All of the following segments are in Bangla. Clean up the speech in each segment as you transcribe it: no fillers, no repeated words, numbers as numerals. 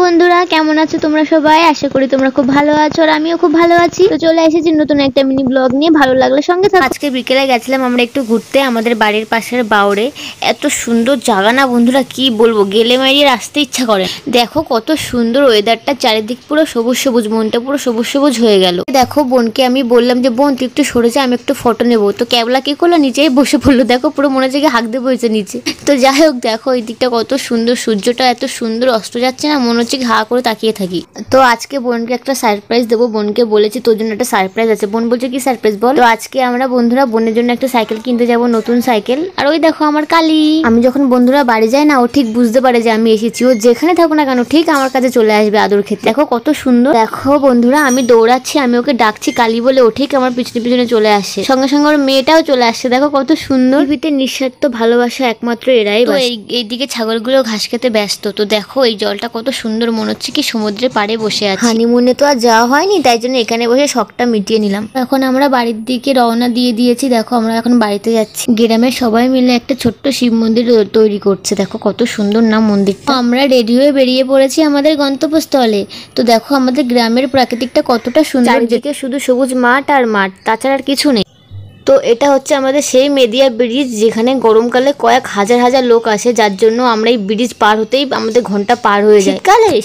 বন্ধুরা, কেমন আছো তোমরা সবাই? আশা করি তোমরা খুব ভালো আছো আর আমিও খুব ভালো আছি। তো চলে এসেছি নতুন একটা মিনি ব্লগ নিয়ে, ভালো লাগলে সঙ্গে থাকো। আজকে বিকেলে গেছিলাম আমরা একটু ঘুরতে আমাদের বাড়ির পাশের বাউরে। এত সুন্দর জায়গা না বন্ধুরা, কি বলবো, গেলে মারিয়ে আসতে ইচ্ছা করে। দেখো কত সুন্দর ওয়েদারটা, চারিদিক পুরো সবুজ সবুজ, মনটা পুরো সবুজ সবুজ হয়ে গেল। দেখো বোনকে আমি বললাম যে বোন তুই একটু সরে যা, আমি একটু ফটো নেবো। তো ক্যাবলা কি করলো, নিচেই বসে পড়লো। দেখো পুরো মনে হচ্ছে হাঁক দিয়ে বসেছে নিচে। তো যাই হোক, দেখো এই দিকটা কত সুন্দর, সূর্যটা এত সুন্দর অস্ত যাচ্ছে না, মনে হচ্ছে হা করে তাকিয়ে থাকি। তো আজকে বোনকে একটা সারপ্রাইজ দেবো। বোনকে বলেছি তোর জন্য একটা সারপ্রাইজ আছে। বোন বলছে কি সারপ্রাইজ বল। তো আজকে আমরা বন্ধুরা বোনের জন্য একটা সাইকেল কিনতে যাব, নতুন সাইকেল। আর ওই দেখো আমার কালি। আমি যখন বন্ধুরা বাড়ি যাই না, ও ঠিক বুঝতে পারে যে আমি এসেছি। ও যেখানে থাকো না কেন ঠিক আমার কাছে চলে আসবে আদর খেতে। দেখো কত সুন্দর। দেখো বন্ধুরা, আমি দৌড়াচ্ছি, আমি ওকে ডাকছি কালি বলে, ও ঠিক আমার পিছনে পিছনে চলে আসে। সঙ্গে সঙ্গে ওর মেয়েটাও চলে আসছে। দেখো কত সুন্দর। পৃথিবীতে নিঃস্বার্থ ভালোবাসা একমাত্র এরাই। তো এইদিকে ছাগলগুলো ঘাস খেতে ব্যস্ত। তো দেখো এই জলটা কত সুন্দর, মনে হচ্ছে কি সমুদ্রের পাড়ে বসে আছে। হানিমুনে তো আর যাওয়া হয়নি, তাই জন্য এখানে বসে শখটা মিটিয়ে নিলাম। এখন আমরা বাড়ির দিকে রওনা দিয়ে দিয়েছি। দেখো আমরা এখন বাড়িতে যাচ্ছি। গ্রামের সবাই মিলে একটা ছোট্ট শিব মন্দির তৈরি করছে। দেখো কত সুন্দর না মন্দিরটা। আমরা রেডি হয়ে বেরিয়ে পড়েছি আমাদের গন্তব্যস্থলে। তো দেখো আমাদের গ্রামের প্রাকৃতিকটা কতটা সুন্দর, চারিদিকে শুধু সবুজ মাঠ আর মাঠ, তাছাড়া আর কিছু নেই। তো এটা হচ্ছে আমাদের সেই মেদিয়া ব্রিজ, যেখানে গরমকালে কয়েক হাজার হাজার লোক আসে, যার জন্য আমরা এই ব্রিজ পার হতেই আমাদের ঘন্টা পার হয়ে যায়।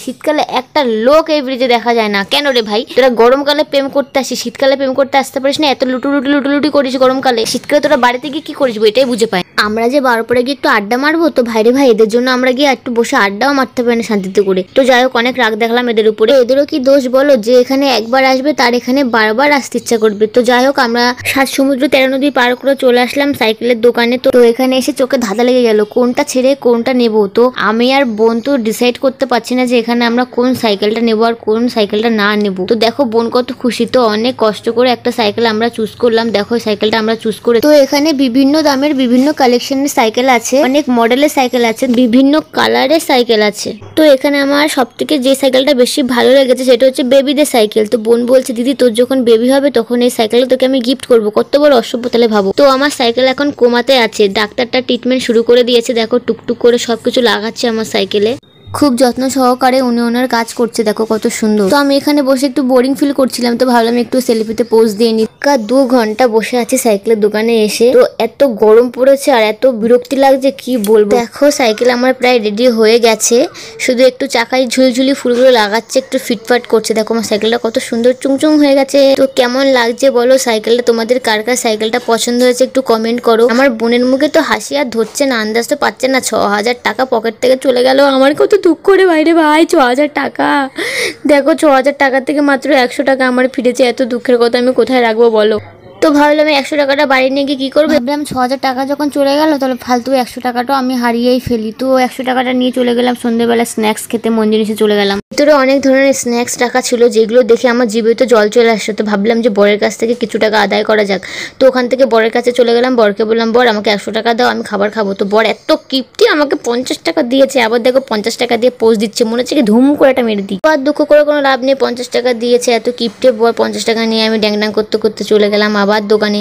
শীতকালে একটা লোক এই ব্রিজে দেখা যায় না। কেন রে ভাই, তোরা গরমকালে প্রেম করতে আসিস, শীতকালে প্রেম করতে আসতে পারিস না? এত লুটুলুটি করিস গরমকালে, শীতকালে তোরা বাড়িতে গিয়ে কি করিস এটাই বুঝে পাই। আমরা যে বারো পরে গিয়ে একটু আড্ডা মারবো, তো ভাইরে ভাই এদের জন্য আমরা গিয়ে একটু বসে আড্ডাও মারতে পারি না শান্তিতে করে। তো যাই হোক, অনেক রাগ দেখলাম এদের উপরে। এদেরও কি দোষ বলো যে এখানে একবার আসবে তার এখানে বারবার আসতে ইচ্ছা করবে। তো যাই হোক, আমরা 7 সমুদ্র 13 নদী পার করে চলে আসলাম সাইকেলের দোকানে। তো এখানে এসে চোখে ধাঁধা লেগে গেল, কোনটা ছেড়ে কোনটা নেব। তো আমি আর বোন তো ডিসাইড করতে পারছি না যে এখানে আমরা কোন সাইকেলটা নেবো আর কোন সাইকেলটা না নেব। তো দেখো বোন কত খুশি। তো অনেক কষ্ট করে একটা সাইকেল আমরা চুজ করলাম। দেখো সাইকেলটা আমরা চুজ করে। তো এখানে বিভিন্ন দামের বিভিন্ন কালেকশনের সাইকেল আছে, অনেক মডেলের সাইকেল আছে, বিভিন্ন কালারের সাইকেল আছে। তো এখানে আমার সব থেকে যে সাইকেলটা বেশি ভালো লেগেছে সেটা হচ্ছে বেবিদের সাইকেল। তো বোন বলছে দিদি তোর যখন বেবি হবে তখন এই সাইকেলটা তোকে আমি গিফট করবো। কত বড় অসভ্য তাহলে ভাবো। তো আমার সাইকেল এখন কোমাতে আছে, ডাক্তারটা ট্রিটমেন্ট শুরু করে দিয়েছে। দেখো টুকটুক করে সবকিছু লাগাচ্ছে আমার সাইকেলে, খুব যত্ন সহকারে উনি ওনার কাজ করছে। দেখো কত সুন্দর। তো আমি এখানে বসে একটু বোরিং ফিল করছিলাম, তো ভাবলাম একটু সেলফিতে পোজ দিয়ে নি। 2 ঘন্টা বসে আছি সাইকেলের দোকানে এসে। তো এত গরম পড়েছে আর এত বিরক্তি লাগছে কি বলবো। দেখো সাইকেল আমার প্রায় রেডি হয়ে গেছে, শুধু একটু চাকায় ঝুলঝুলি ফুলগুলো লাগাচ্ছে, একটু ফিটফাট করছে। দেখো আমার সাইকেলটা কত সুন্দর চুংচুং হয়ে গেছে। তো কেমন লাগছে বলো সাইকেলটা? তোমাদের কার কার সাইকেলটা পছন্দ হয়েছে একটু কমেন্ট করো। আমার বোনের মুখে তো হাসি আর ধরছে না, আন্দাজ তো পাচ্ছে না। 6000 টাকা পকেট থেকে চলে গেল। আমার কত দুঃখ করে বাইরে ভাই, 6000 টাকা। দেখো 6000 টাকা থেকে মাত্র 100 টাকা আমার ফিরেছে। এত দুঃখের কথা আমি কোথায় রাখবো বলো। তো ভাবলাম 100 টাকাটা বাড়ি নিয়ে গিয়ে কি করবো। ভাবলাম 6000 টাকা যখন চলে গেল তাহলে ফালতু 100 টাকাটাও আমি হারিয়েই ফেলি। তো 100 টাকাটা নিয়ে চলে গেলাম সন্ধ্যেবেলা স্ন্যাক্স খেতে, মন জিনিসে চলে গেলাম। ভিতরে অনেক ধরনের স্ন্যাক্স রাখা ছিল, যেগুলো দেখে আমার জিভে তো জল চলে আসছে। তো ভাবলাম যে বরের কাছ থেকে কিছু টাকা আদায় করা যাক। তো ওখান থেকে বরের কাছে চলে গেলাম, বরকে বললাম বর আমাকে 100 টাকা দাও, আমি খাবার খাবো। তো বর এত কিপ্তি আমাকে 50 টাকা দিয়েছে। আবার দেখো 50 টাকা দিয়ে পোজ দিচ্ছে, মনে হচ্ছে কি ধুম করে একটা মেরে দিই। আর দুঃখ করে কোনো লাভ নেই, 50 টাকা দিয়েছে। এত কিপ্টে বর। 50 টাকা নিয়ে আমি ড্যাং করতে করতে চলে গেলাম আবার দোকানে।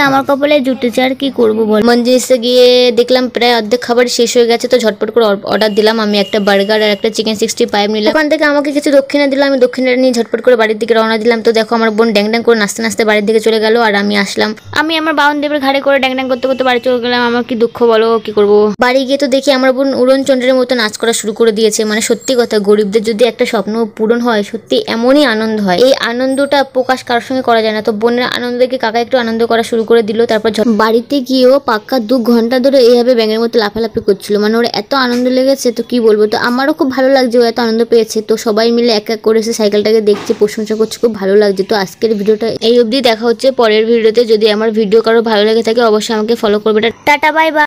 আমার কপালে জুটেছে, আর কি করবো বল। মঞ্জিসে গিয়ে দেখলাম প্রায় অর্ধেক খাবার শেষ হয়ে গেছে। তো ঝটপট করে অর্ডার দিলাম। আমি একটা বার্গার আর একটা চিকেন 65 নিলাম। ওখান থেকে আমাকে কিছু দক্ষিণা দিলাম, আমি দক্ষিণাটা নিয়ে ঝটপট করে বাড়ির দিকে রওনা দিলাম। তো দেখো আমার বোন ড্যাং করে নাচতে নাচতে বাড়ির দিকে চলে গেল, আর আমি আসলাম। আমি আমার বাউনদেবের ঘাড়ে করে ড্যাং করতে করতে বাড়ি চলে গেলাম। আমার কি দুঃখ বলো, কি করবো। বাড়ি গিয়ে তো দেখি আমার বোন উড়ন চন্দ্রের মতো নাচ করা শুরু করে দিয়েছে। মানে সত্যি কথা, গরিবদের যদি একটা স্বপ্ন পূরণ হয় সত্যি এমনই আনন্দ হয়। এই আনন্দটা প্রকাশ কারোর সঙ্গে করা যায় না। তো বোনের আনন্দ দেখে কাকা একটু আনন্দ করা শুরু করে দিল। তারপর বাড়িতে গিয়েও পাক্কা 2 ঘন্টা ধরে এইভাবে ব্যাঙের মতো লাফালাফি করছিল। মানে ওর এত আনন্দ লেগেছে, তো কি বলবো। তো আমারও খুব ভালো লাগছে, ও এত আনন্দ পেয়েছে। তো সবাই মিলে এক এক করে এসে সাইকেলটাকে দেখছে, প্রশংসা করছে, খুব ভালো লাগছে। তো আজকের ভিডিওটা এই অবধি, দেখা হচ্ছে পরের ভিডিওতে। যদি আমার ভিডিও কারো ভালো লেগে থাকে অবশ্যই আমাকে ফলো করবে। Tata bye bye.